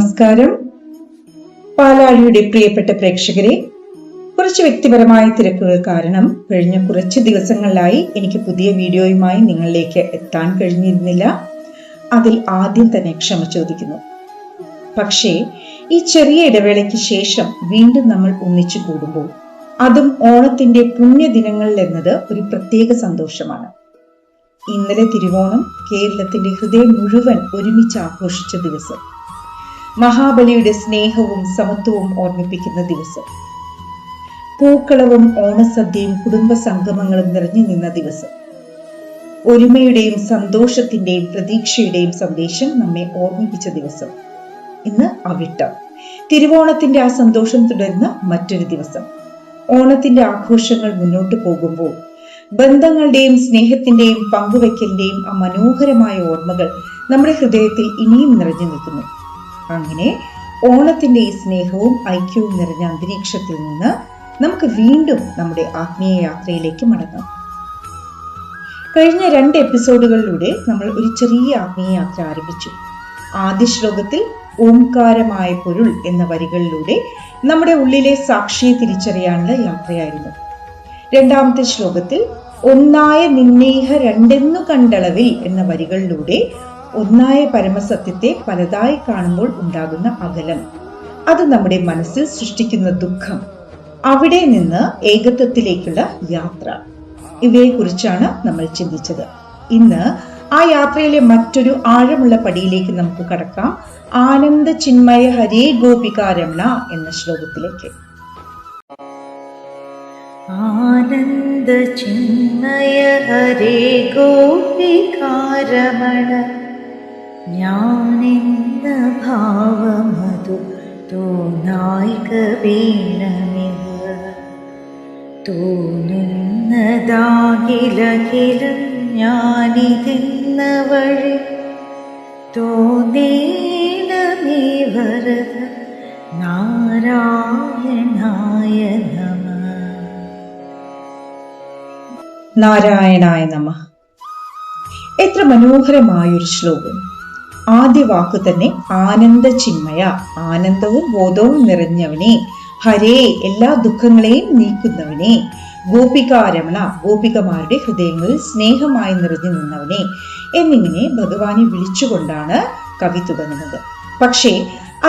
നമസ്കാരം. പാലാഴിയുടെ പ്രിയപ്പെട്ട പ്രേക്ഷകരെ, കുറച്ച് വ്യക്തിപരമായ തിരക്കുകൾ കാരണം കഴിഞ്ഞ കുറച്ച് ദിവസങ്ങളിലായി എനിക്ക് പുതിയ വീഡിയോയുമായി നിങ്ങളിലേക്ക് എത്താൻ കഴിഞ്ഞിരുന്നില്ല. അതിൽ ആദ്യം തന്നെ ക്ഷമ ചോദിക്കുന്നു. പക്ഷേ ഈ ചെറിയ ഇടവേളയ്ക്ക് ശേഷം വീണ്ടും നമ്മൾ ഒന്നിച്ചു കൂടുമ്പോൾ, അതും ഓണത്തിന്റെ പുണ്യദിനങ്ങളിൽ എന്നത് ഒരു പ്രത്യേക സന്തോഷമാണ്. ഇന്നലെ തിരുവോണം കേരളത്തിന്റെ ഹൃദയം മുഴുവൻ ഒരുമിച്ച് ആഘോഷിച്ച ദിവസം, മഹാബലിയുടെ സ്നേഹവും സമത്വവും ഓർമ്മിപ്പിക്കുന്ന ദിവസം, പൂക്കളവും ഓണസദ്യയും കുടുംബ സംഗമങ്ങളും നിറഞ്ഞു നിന്ന ദിവസം, ഒരുമയുടെയും സന്തോഷത്തിന്റെയും പ്രതീക്ഷയുടെയും സന്ദേശം നമ്മെ ഓർമ്മിപ്പിച്ച ദിവസം. ഇന്ന് അവിട്ടം, തിരുവോണത്തിന്റെ ആ സന്തോഷം തുടരുന്ന മറ്റൊരു ദിവസം. ഓണത്തിന്റെ ആഘോഷങ്ങൾ മുന്നോട്ട് പോകുമ്പോൾ ബന്ധങ്ങളുടെയും സ്നേഹത്തിന്റെയും പങ്കുവെക്കലിന്റെയും ആ മനോഹരമായ ഓർമ്മകൾ നമ്മുടെ ഹൃദയത്തിൽ ഇനിയും നിറഞ്ഞു നിൽക്കുന്നു. അങ്ങനെ ഓണത്തിന്റെ ഈ സ്നേഹവും ഐക്യവും നിറഞ്ഞ അന്തരീക്ഷത്തിൽ നിന്ന് നമുക്ക് വീണ്ടും നമ്മുടെ ആത്മീയ യാത്രയിലേക്ക് മടങ്ങാം. കഴിഞ്ഞ 2 എപ്പിസോഡുകളിലൂടെ നമ്മൾ ഒരു ചെറിയ ആത്മീയ യാത്ര ആരംഭിച്ചു. ആദ്യ ശ്ലോകത്തിൽ ഓംകാരമായ പൊരുൾ എന്ന വരികളിലൂടെ നമ്മുടെ ഉള്ളിലെ സാക്ഷിയെ തിരിച്ചറിയാനുള്ള യാത്രയായിരുന്നു. രണ്ടാമത്തെ ശ്ലോകത്തിൽ ഒന്നായ നിന്നേഹ രണ്ടെന്നു കണ്ടളവിൽ എന്ന വരികളിലൂടെ ഒന്നായ പരമസത്യത്തെ പലതായി കാണുമ്പോൾ ഉണ്ടാകുന്ന അകലം, അത് നമ്മുടെ മനസ്സിൽ സൃഷ്ടിക്കുന്ന ദുഃഖം, അവിടെ നിന്ന് ഏകത്വത്തിലേക്കുള്ള യാത്ര, ഇവയെക്കുറിച്ചാണ് നമ്മൾ ചിന്തിച്ചത്. ഇന്ന് ആ യാത്രയിലെ മറ്റൊരു ആഴമുള്ള പടിയിലേക്ക് നമുക്ക് കടക്കാം. ആനന്ദ ചിന്മയ ഹരേ ഗോപികാരമണ എന്ന ശ്ലോകത്തിലേക്ക്. ആനന്ദ ചിന്മയ ഹരേ ഗോപികാരമണ, ഞാനെന്ന ഭാവമതു തോന്നായിക വീണമിവ, തോന്നുന്നതാകിലകിലും ഞാനിതെന്ന വഴി തോന്നേണമേ വരദ നാരായണായ നമഃ. നാരായണായ നമഃ. എത്ര മനോഹരമായൊരു ശ്ലോകം. ആദ്യ വാക്കു തന്നെ ആനന്ദ ചിന്മയ, ആനന്ദവും ബോധവും നിറഞ്ഞവനെ, ഹരേ എല്ലാ ദുഃഖങ്ങളെയും നീക്കുന്നവനെ, ഗോപികാരമണ ഗോപികമാരുടെ ഹൃദയങ്ങളിൽ സ്നേഹമായി നിറഞ്ഞു നിന്നവനെ എന്നിങ്ങനെ ഭഗവാനെ വിളിച്ചുകൊണ്ടാണ് കവി തുടങ്ങുന്നത്. പക്ഷേ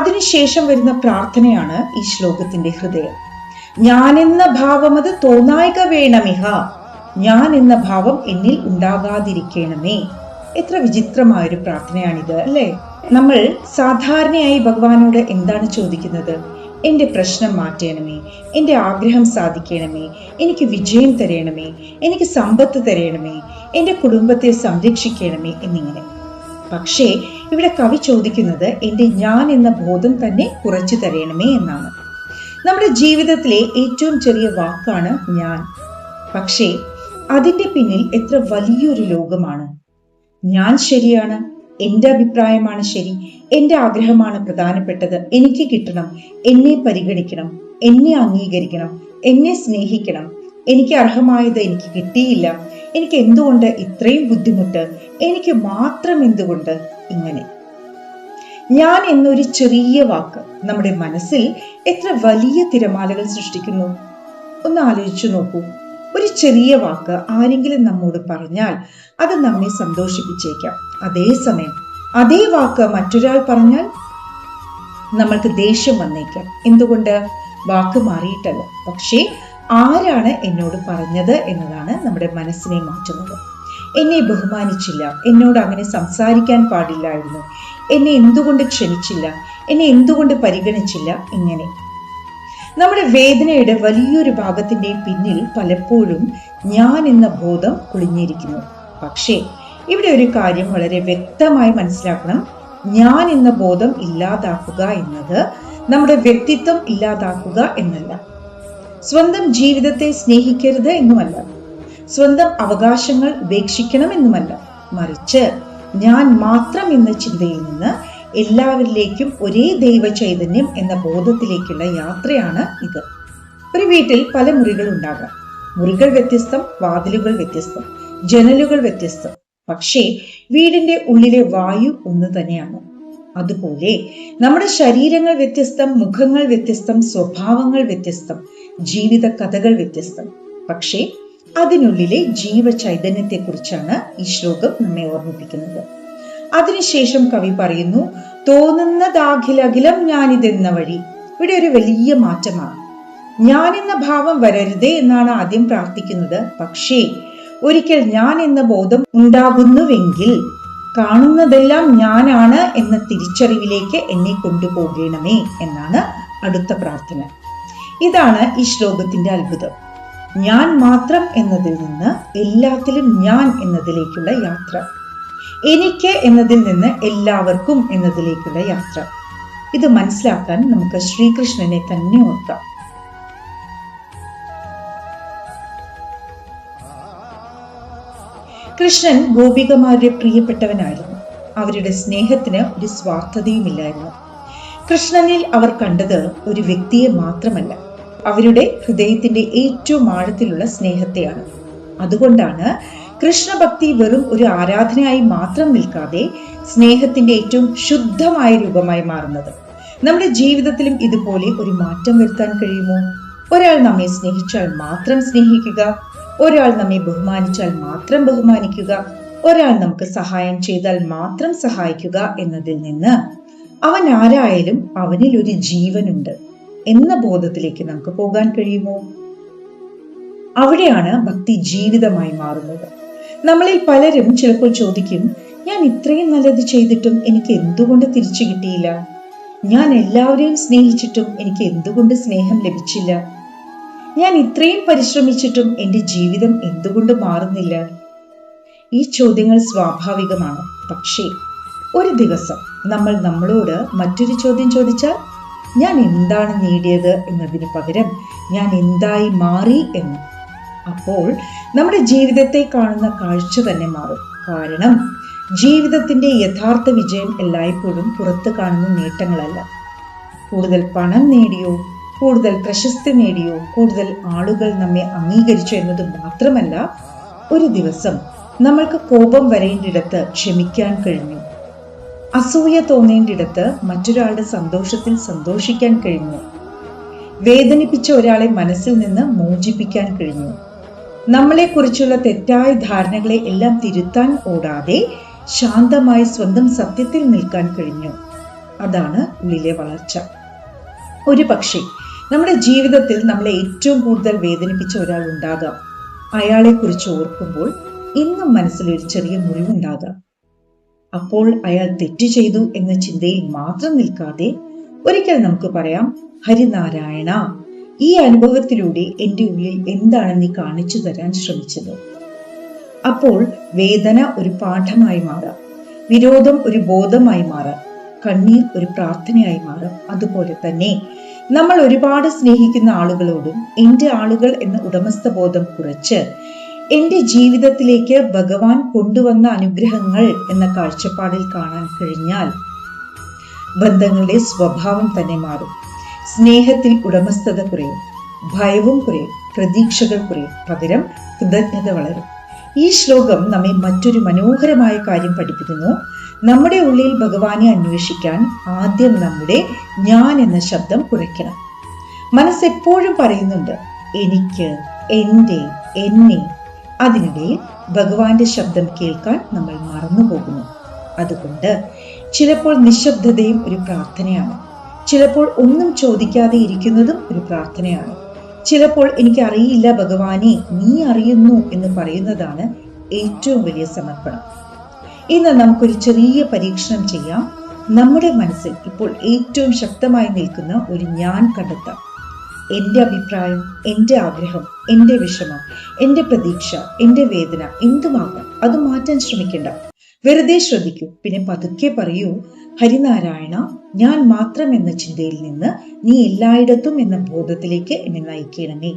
അതിനുശേഷം വരുന്ന പ്രാർത്ഥനയാണ് ഈ ശ്ലോകത്തിന്റെ ഹൃദയം. ഞാനെന്ന ഭാവമത് തോന്നായിക വേണമിഹ, ഞാൻ എന്ന ഭാവം എന്നിൽ ഉണ്ടാകാതിരിക്കണമേ. എത്ര വിചിത്രമായൊരു പ്രാർത്ഥനയാണിത്, അല്ലേ? നമ്മൾ സാധാരണയായി ഭഗവാനോട് എന്താണ് ചോദിക്കുന്നത്? എന്റെ പ്രശ്നം മാറ്റണമേ, എന്റെ ആഗ്രഹം സാധിക്കണമേ, എനിക്ക് വിജയം തരണമേ, എനിക്ക് സമ്പത്ത് തരണമേ, എന്റെ കുടുംബത്തെ സംരക്ഷിക്കണമേ എന്നിങ്ങനെ. പക്ഷേ ഇവിടെ കവി ചോദിക്കുന്നത് എന്റെ ഞാൻ എന്ന ബോധം തന്നെ കുറച്ചു തരണമേ എന്നാണ്. നമ്മുടെ ജീവിതത്തിലെ ഏറ്റവും ചെറിയ വാക്കാണ് ഞാൻ. പക്ഷേ അതിന്റെ പിന്നിൽ എത്ര വലിയൊരു ലോകമാണ്. ഞാൻ ശരിയാണ്, എന്റെ അഭിപ്രായമാണ് ശരി, എന്റെ ആഗ്രഹമാണ് പ്രധാനപ്പെട്ടത്, എനിക്ക് കിട്ടണം, എന്നെ പരിഗണിക്കണം, എന്നെ അംഗീകരിക്കണം, എന്നെ സ്നേഹിക്കണം, എനിക്ക് അർഹമായത് എനിക്ക് കിട്ടിയില്ല, എനിക്ക് എന്തുകൊണ്ട് ഇത്രയും ബുദ്ധിമുട്ട്, എനിക്ക് മാത്രം എന്തുകൊണ്ട് ഇങ്ങനെ. ഞാൻ എന്നൊരു ചെറിയ വാക്ക് നമ്മുടെ മനസ്സിൽ എത്ര വലിയ തിരമാലകൾ സൃഷ്ടിക്കുന്നു. ഒന്ന് ആലോചിച്ചു നോക്കൂ. ഒരു ചെറിയ വാക്ക് ആരെങ്കിലും നമ്മോട് പറഞ്ഞാൽ അത് നമ്മെ സന്തോഷിപ്പിച്ചേക്കാം. അതേസമയം അതേ വാക്ക് മറ്റൊരാൾ പറഞ്ഞാൽ നമ്മൾക്ക് ദേഷ്യം വന്നേക്കാം. എന്തുകൊണ്ട്? വാക്ക് മാറിയിട്ടല്ല, പക്ഷേ ആരാണ് എന്നോട് പറഞ്ഞത് എന്നതാണ് നമ്മുടെ മനസ്സിനെ മാറ്റുന്നത്. എന്നെ ബഹുമാനിച്ചില്ല, എന്നോട് അങ്ങനെ സംസാരിക്കാൻ പാടില്ലായിരുന്നു, എന്നെ എന്തുകൊണ്ട് ക്ഷണിച്ചില്ല, എന്നെ എന്തുകൊണ്ട് പരിഗണിച്ചില്ല, ഇങ്ങനെ. നമ്മുടെ വേദനയുടെ വലിയൊരു ഭാഗത്തിന്റെ പിന്നിൽ പലപ്പോഴും ഞാൻ എന്ന ബോധം ഒളിഞ്ഞിരിക്കുന്നു. പക്ഷേ ഇവിടെ ഒരു കാര്യം വളരെ വ്യക്തമായി മനസ്സിലാക്കണം. ഞാൻ എന്ന ബോധം ഇല്ലാതാക്കുക എന്നത് നമ്മുടെ വ്യക്തിത്വം ഇല്ലാതാക്കുക എന്നല്ല, സ്വന്തം ജീവിതത്തെ സ്നേഹിക്കരുത് എന്നുമല്ല, സ്വന്തം അവകാശങ്ങൾ ഉപേക്ഷിക്കണം എന്നുമല്ല. മറിച്ച് ഞാൻ മാത്രം എന്ന ചിന്തയിൽ നിന്ന് എല്ലാവരിലേക്കും ഒരേ ദൈവ ചൈതന്യം എന്ന ബോധത്തിലേക്കുള്ള യാത്രയാണ് ഇത്. ഒരു വീട്ടിൽ പല മുറികൾ ഉണ്ടാകാം. മുറികൾ വ്യത്യസ്തം, വാതിലുകൾ വ്യത്യസ്തം, ജനലുകൾ വ്യത്യസ്തം. പക്ഷേ വീടിന്റെ ഉള്ളിലെ വായു ഒന്ന് തന്നെയാണ്. അതുപോലെ നമ്മുടെ ശരീരങ്ങൾ വ്യത്യസ്തം, മുഖങ്ങൾ വ്യത്യസ്തം, സ്വഭാവങ്ങൾ വ്യത്യസ്തം, ജീവിത കഥകൾ വ്യത്യസ്തം. പക്ഷേ അതിനുള്ളിലെ ജീവചൈതന്യത്തെ കുറിച്ചാണ് ഈ ശ്ലോകം നമ്മെ ഓർമ്മിപ്പിക്കുന്നത്. അതിനുശേഷം കവി പറയുന്നു, തോന്നുന്നതാഖിലഖിലം ഞാനിതെന്ന വഴി. ഇവിടെ ഒരു വലിയ മാറ്റമാണ്. ഞാൻ എന്ന ഭാവം വരരുതേ എന്നാണ് ആദ്യം പ്രാർത്ഥിക്കുന്നത്. പക്ഷേ ഒരിക്കൽ ഞാൻ എന്ന ബോധം ഉണ്ടാകുന്നുവെങ്കിൽ കാണുന്നതെല്ലാം ഞാനാണ് എന്ന തിരിച്ചറിവിലേക്ക് എന്നെ കൊണ്ടുപോകണമേ എന്നാണ് അടുത്ത പ്രാർത്ഥന. ഇതാണ് ഈ ശ്ലോകത്തിന്റെ അത്ഭുതം. ഞാൻ മാത്രം എന്നതിൽ നിന്ന് എല്ലാത്തിലും ഞാൻ എന്നതിലേക്കുള്ള യാത്ര, എനിക്ക് എന്നതിൽ നിന്ന് എല്ലാവർക്കും എന്നതിലേക്കുള്ള യാത്ര. ഇത് മനസ്സിലാക്കാൻ നമുക്ക് ശ്രീകൃഷ്ണനെ തന്നെ ഓർക്കാം. കൃഷ്ണൻ ഗോപികമാരുടെ പ്രിയപ്പെട്ടവനായിരുന്നു. അവരുടെ സ്നേഹത്തിന് ഒരു സ്വാർത്ഥതയുമില്ലായിരുന്നു. കൃഷ്ണനിൽ അവർ കണ്ടത് ഒരു വ്യക്തിയെ മാത്രമല്ല, അവരുടെ ഹൃദയത്തിന്റെ ഏറ്റവും ആഴത്തിലുള്ള സ്നേഹത്തെയാണ്. അതുകൊണ്ടാണ് കൃഷ്ണഭക്തി വെറും ഒരു ആരാധനയായി മാത്രം നിൽക്കാതെ സ്നേഹത്തിന്റെ ഏറ്റവും ശുദ്ധമായ രൂപമായി മാറുന്നത്. നമ്മുടെ ജീവിതത്തിലും ഇതുപോലെ ഒരു മാറ്റം വരുത്താൻ കഴിയുമോ? ഒരാൾ നമ്മെ സ്നേഹിച്ചാൽ മാത്രം സ്നേഹിക്കുക, ഒരാൾ നമ്മെ ബഹുമാനിച്ചാൽ മാത്രം ബഹുമാനിക്കുക, ഒരാൾ നമുക്ക് സഹായം ചെയ്താൽ മാത്രം സഹായിക്കുക എന്നതിൽ നിന്ന് അവൻ ആരായാലും അവനിൽ ഒരു ജീവനുണ്ട് എന്ന ബോധത്തിലേക്ക് നമുക്ക് പോകാൻ കഴിയുമോ? അവിടെയാണ് ഭക്തി ജീവിതമായി മാറുന്നത്. നമ്മളിൽ പലരും ചിലപ്പോൾ ചോദിക്കും, ഞാൻ ഇത്രയും നല്ലത് ചെയ്തിട്ടും എനിക്ക് എന്തുകൊണ്ട് തിരിച്ചു കിട്ടിയില്ല? ഞാൻ എല്ലാവരെയും സ്നേഹിച്ചിട്ടും എനിക്ക് എന്തുകൊണ്ട് സ്നേഹം ലഭിച്ചില്ല? ഞാൻ ഇത്രയും പരിശ്രമിച്ചിട്ടും എന്റെ ജീവിതം എന്തുകൊണ്ട് മാറുന്നില്ല? ഈ ചോദ്യങ്ങൾ സ്വാഭാവികമാണ്. പക്ഷേ ഒരു ദിവസം നമ്മൾ നമ്മളോട് മറ്റൊരു ചോദ്യം ചോദിച്ചാൽ, ഞാൻ എന്താണ് നേടിയത് എന്നതിന് പകരം ഞാൻ എന്തായി മാറി എന്ന്, അപ്പോൾ നമ്മുടെ ജീവിതത്തെ കാണുന്ന കാഴ്ച തന്നെ മാറും. കാരണം ജീവിതത്തിന്റെ യഥാർത്ഥ വിജയം എല്ലായ്പ്പോഴും പുറത്ത് കാണുന്ന നേട്ടങ്ങളല്ല. കൂടുതൽ പണം നേടിയോ, കൂടുതൽ പ്രശസ്തി നേടിയോ, കൂടുതൽ ആളുകൾ നമ്മെ അംഗീകരിച്ചു എന്നത് മാത്രമല്ല, ഒരു ദിവസം നമ്മൾക്ക് കോപം വരേണ്ടിടത്ത് ക്ഷമിക്കാൻ കഴിഞ്ഞു, അസൂയ തോന്നേണ്ടിടത്ത് മറ്റൊരാളുടെ സന്തോഷത്തിൽ സന്തോഷിക്കാൻ കഴിഞ്ഞു, വേദനിപ്പിച്ച ഒരാളെ മനസ്സിൽ നിന്ന് മോചിപ്പിക്കാൻ കഴിഞ്ഞു, നമ്മളെക്കുറിച്ചുള്ള തെറ്റായ ധാരണകളെ എല്ലാം തിരുത്താൻ ഓടാതെ ശാന്തമായി സ്വന്തം സത്യത്തിൽ നിൽക്കാൻ കഴിഞ്ഞു. അതാണ് ഉള്ളിലെ വളർച്ച. ഒരു പക്ഷേ നമ്മുടെ ജീവിതത്തിൽ നമ്മളെ ഏറ്റവും കൂടുതൽ വേദനിപ്പിച്ച ഒരാൾ ഉണ്ടാകാം. അയാളെ കുറിച്ച് ഓർക്കുമ്പോൾ ഇന്നും മനസ്സിലൊരു ചെറിയ മുറിവുണ്ടാകാം. അപ്പോൾ അയാൾ തെറ്റ് ചെയ്തു എന്ന ചിന്തയിൽ മാത്രം നിൽക്കാതെ ഒരിക്കൽ നമുക്ക് പറയാം, ഹരിനാരായണ, ഈ അനുഭവത്തിലൂടെ എന്റെ ഉള്ളിൽ എന്താണ് നീ കാണിച്ചു തരാൻ ശ്രമിച്ചത്? അപ്പോൾ വേദന ഒരു പാഠമായി മാറാം, വിരോധം ഒരു ബോധമായി മാറാം, കണ്ണീർ ഒരു പ്രാർത്ഥനയായി മാറാം. അതുപോലെ തന്നെ നമ്മൾ ഒരുപാട് സ്നേഹിക്കുന്ന ആളുകളോടും എന്റെ ആളുകൾ എന്ന ഉടമസ്ഥ ബോധം കുറച്ച് എന്റെ ജീവിതത്തിലേക്ക് ഭഗവാൻ കൊണ്ടുവന്ന അനുഗ്രഹങ്ങൾ എന്ന കാഴ്ചപ്പാടിൽ കാണാൻ കഴിഞ്ഞാൽ ബന്ധങ്ങളുടെ സ്വഭാവം തന്നെ മാറും. സ്നേഹത്തിൽ ഉടമസ്ഥത കുറയും, ഭയവും കുറയും, പ്രതീക്ഷകൾ കുറയും, പകരം കൃതജ്ഞത വളരും. ഈ ശ്ലോകം നമ്മെ മറ്റൊരു മനോഹരമായ കാര്യം പഠിപ്പിക്കുന്നു. നമ്മുടെ ഉള്ളിൽ ഭഗവാനെ അന്വേഷിക്കാൻ ആദ്യം നമ്മുടെ ഞാൻ എന്ന ശബ്ദം കുറയ്ക്കണം. മനസ്സെപ്പോഴും പറയുന്നുണ്ട് എനിക്ക്, എന്റെ, എന്നെ. അതിനിടയിൽ ഭഗവാന്റെ ശബ്ദം കേൾക്കാൻ നമ്മൾ മറന്നുപോകുന്നു. അതുകൊണ്ട് ചിലപ്പോൾ നിശബ്ദതയും ഒരു പ്രാർത്ഥനയാണ്, ചിലപ്പോൾ ഒന്നും ചോദിക്കാതെ ഇരിക്കുന്നതും ഒരു പ്രാർത്ഥനയാണ്, ചിലപ്പോൾ എനിക്ക് അറിയില്ല ഭഗവാനെ, നീ അറിയുന്നു എന്ന് പറയുന്നതാണ് ഏറ്റവും വലിയ സമർപ്പണം. ഇന്ന് നമുക്കൊരു ചെറിയ പരീക്ഷണം ചെയ്യാം. നമ്മുടെ മനസ്സിൽ ഇപ്പോൾ ഏറ്റവും ശക്തമായി നിൽക്കുന്ന ഒരു ഞാൻ കണ്ടെത്താം. എന്റെ അഭിപ്രായം, എന്റെ ആഗ്രഹം, എന്റെ വിഷമം, എന്റെ പ്രതീക്ഷ, എന്റെ വേദന എന്തുമാകാം, അത് മാറ്റാൻ ശ്രമിക്കണ്ട. വെറുതെ ശ്രദ്ധിക്കൂ. പിന്നെ പതുക്കെ പറയൂ, ഹരിനാരായണ, ഞാൻ മാത്രം എന്ന ചിന്തയിൽ നിന്ന് നീ എല്ലായിടത്തും എന്ന ബോധത്തിലേക്ക് എന്നെ നയിക്കണമേ.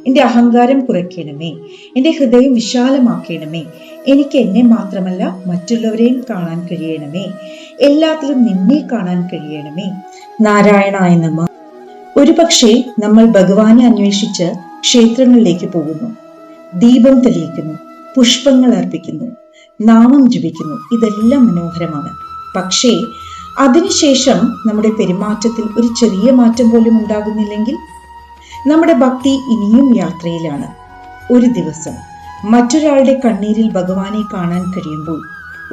എന്റെ അഹങ്കാരം കുറയ്ക്കണമേ, എന്റെ ഹൃദയം വിശാലമാക്കണമേ. എനിക്ക് എന്നെ മാത്രമല്ല മറ്റുള്ളവരെയും കാണാൻ കഴിയണമേ, എല്ലാത്തിലും നിന്നെ കാണാൻ കഴിയണമേ. നാരായണായ നമഃ. ഒരു പക്ഷേ നമ്മൾ ഭഗവാനെ അന്വേഷിച്ച് ക്ഷേത്രങ്ങളിലേക്ക് പോകുന്നു, ദീപം തെളിയിക്കുന്നു, പുഷ്പങ്ങൾ അർപ്പിക്കുന്നു, നാമം ജപിക്കുന്നു. ഇതെല്ലാം മനോഹരമാണ്. പക്ഷേ അതിനുശേഷം നമ്മുടെ പെരുമാറ്റത്തിൽ ഒരു ചെറിയ മാറ്റം പോലും ഉണ്ടാകുന്നില്ലെങ്കിൽ നമ്മുടെ ഭക്തി ഇനിയും യാത്രയിലാണ്. ഒരു ദിവസം മറ്റൊരാളുടെ കണ്ണീരിൽ ഭഗവാനെ കാണാൻ കഴിയുമ്പോൾ,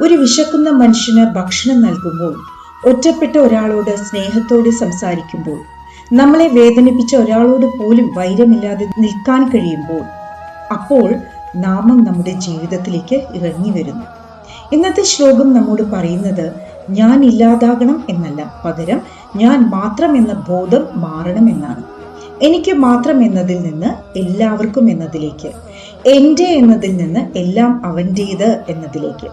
ഒരു വിശക്കുന്ന മനുഷ്യന് ഭക്ഷണം നൽകുമ്പോൾ, ഒറ്റപ്പെട്ട ഒരാളോട് സ്നേഹത്തോടെ സംസാരിക്കുമ്പോൾ, നമ്മളെ വേദനിപ്പിച്ച ഒരാളോട് പോലും വൈരമില്ലാതെ നിൽക്കാൻ കഴിയുമ്പോൾ, അപ്പോൾ നാമം നമ്മുടെ ജീവിതത്തിലേക്ക് ഇറങ്ങി വരുന്നു. ഇന്നത്തെ ശ്ലോകം നമ്മോട് പറയുന്നത് ഞാൻ ഇല്ലാതാകണം എന്നല്ല, പകരം ഞാൻ മാത്രം എന്ന ബോധം മാറണം എന്നാണ്. എനിക്ക് മാത്രം എന്നതിൽ നിന്ന് എല്ലാവർക്കും എന്നതിലേക്ക്, എൻ്റെ എന്നതിൽ നിന്ന് എല്ലാം അവൻ്റേത് എന്നതിലേക്ക്,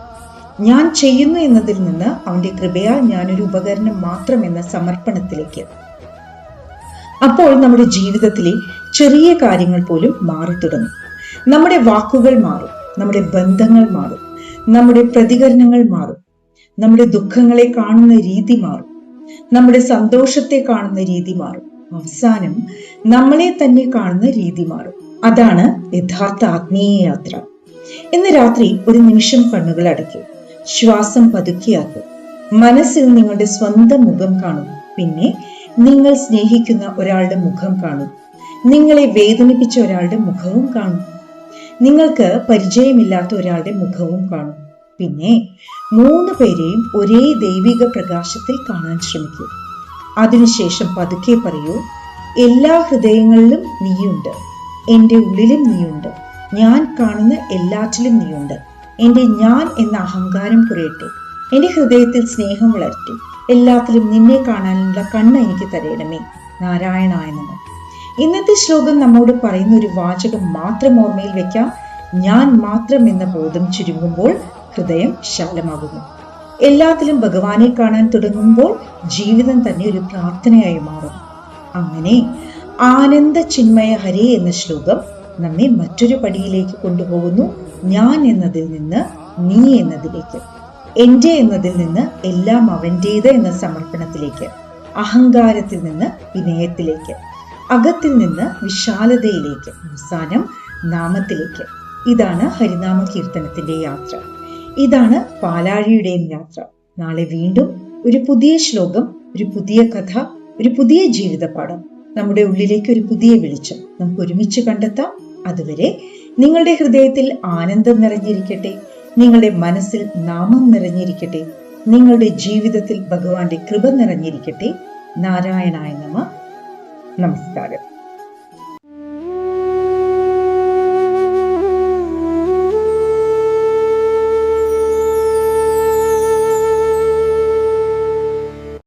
ഞാൻ ചെയ്യുന്നു എന്നതിൽ നിന്ന് അവന്റെ കൃപയാൽ ഞാനൊരു ഉപകരണം മാത്രം എന്ന സമർപ്പണത്തിലേക്ക്. അപ്പോൾ നമ്മുടെ ജീവിതത്തിലെ ചെറിയ കാര്യങ്ങൾ പോലും മാറിത്തുടങ്ങും. നമ്മുടെ വാക്കുകൾ മാറും, നമ്മുടെ ബന്ധങ്ങൾ മാറും, നമ്മുടെ പ്രതികരണങ്ങൾ മാറും, നമ്മുടെ ദുഃഖങ്ങളെ കാണുന്ന രീതി മാറും, നമ്മുടെ സന്തോഷത്തെ കാണുന്ന രീതി മാറും, അവസാനം നമ്മളെ തന്നെ കാണുന്ന രീതി മാറും. അതാണ് യഥാർത്ഥ ആത്മീയ യാത്ര. ഇന്ന് രാത്രി ഒരു നിമിഷം കണ്ണുകൾ അടയ്ക്കും, ശ്വാസം പതുക്കിയാക്കും, മനസ്സിൽ നിങ്ങളുടെ സ്വന്തം മുഖം കാണും. പിന്നെ നിങ്ങൾ സ്നേഹിക്കുന്ന ഒരാളുടെ മുഖം കാണും, നിങ്ങളെ വേദനിപ്പിച്ച ഒരാളുടെ മുഖവും കാണും, നിങ്ങൾക്ക് പരിചയമില്ലാത്ത ഒരാളുടെ മുഖവും കാണും. പിന്നെ 3 പേരെയും ഒരേ ദൈവിക പ്രകാശത്തിൽ കാണാൻ ശ്രമിക്കൂ. അതിനുശേഷം പതുക്കെ പറയൂ, എല്ലാ ഹൃദയങ്ങളിലും നീയുണ്ട്, എൻ്റെ ഉള്ളിലും നീയുണ്ട്, ഞാൻ കാണുന്ന എല്ലാറ്റിലും നീയുണ്ട്. എൻ്റെ ഞാൻ എന്ന അഹങ്കാരം കുറയട്ടെ, എൻ്റെ ഹൃദയത്തിൽ സ്നേഹം വളരട്ടെ, എല്ലാത്തിലും നിന്നെ കാണാനുള്ള കണ്ണ് എനിക്ക് തരയണമേ. നാരായണായ നമഃ. ഇന്നത്തെ ശ്ലോകം നമ്മോട് പറയുന്ന ഒരു വാചകം മാത്രം ഓർമ്മയിൽ വെക്കാം. ഞാൻ മാത്രം എന്ന ബോധം ചുരുങ്ങുമ്പോൾ ഹൃദയം വിശാലമാകുന്നു. എല്ലാത്തിലും ഭഗവാനെ കാണാൻ തുടങ്ങുമ്പോൾ ജീവിതം തന്നെ ഒരു പ്രാർത്ഥനയായി മാറും. അങ്ങനെ ആനന്ദ ചിന്മയ ഹരേ എന്ന ശ്ലോകം നമ്മെ മറ്റൊരു പടിയിലേക്ക് കൊണ്ടുപോകുന്നു. ഞാൻ എന്നതിൽ നിന്ന് നീ എന്നതിലേക്ക്, എൻ്റെ എന്നതിൽ നിന്ന് എല്ലാം അവൻ്റേത് എന്ന സമർപ്പണത്തിലേക്ക്, അഹങ്കാരത്തിൽ നിന്ന് വിനയത്തിലേക്ക്, അകത്തിൽ നിന്ന് വിശാലതയിലേക്ക്, അവസാനം നാമത്തിലേക്ക്. ഇതാണ് ഹരിനാമ കീർത്തനത്തിന്റെ യാത്ര. ഇതാണ് പാലാഴിയുടെയും യാത്ര. നാളെ വീണ്ടും ഒരു പുതിയ ശ്ലോകം, ഒരു പുതിയ കഥ, ഒരു പുതിയ ജീവിതപാഠം, നമ്മുടെ ഉള്ളിലേക്ക് ഒരു പുതിയ വെളിച്ചം നമുക്ക് ഒരുമിച്ച് കണ്ടെത്താം. അതുവരെ നിങ്ങളുടെ ഹൃദയത്തിൽ ആനന്ദം നിറഞ്ഞിരിക്കട്ടെ, നിങ്ങളുടെ മനസ്സിൽ നാമം നിറഞ്ഞിരിക്കട്ടെ, നിങ്ങളുടെ ജീവിതത്തിൽ ഭഗവാന്റെ കൃപ നിറഞ്ഞിരിക്കട്ടെ. നാരായണായ നമഃ. നമസ്കാരം.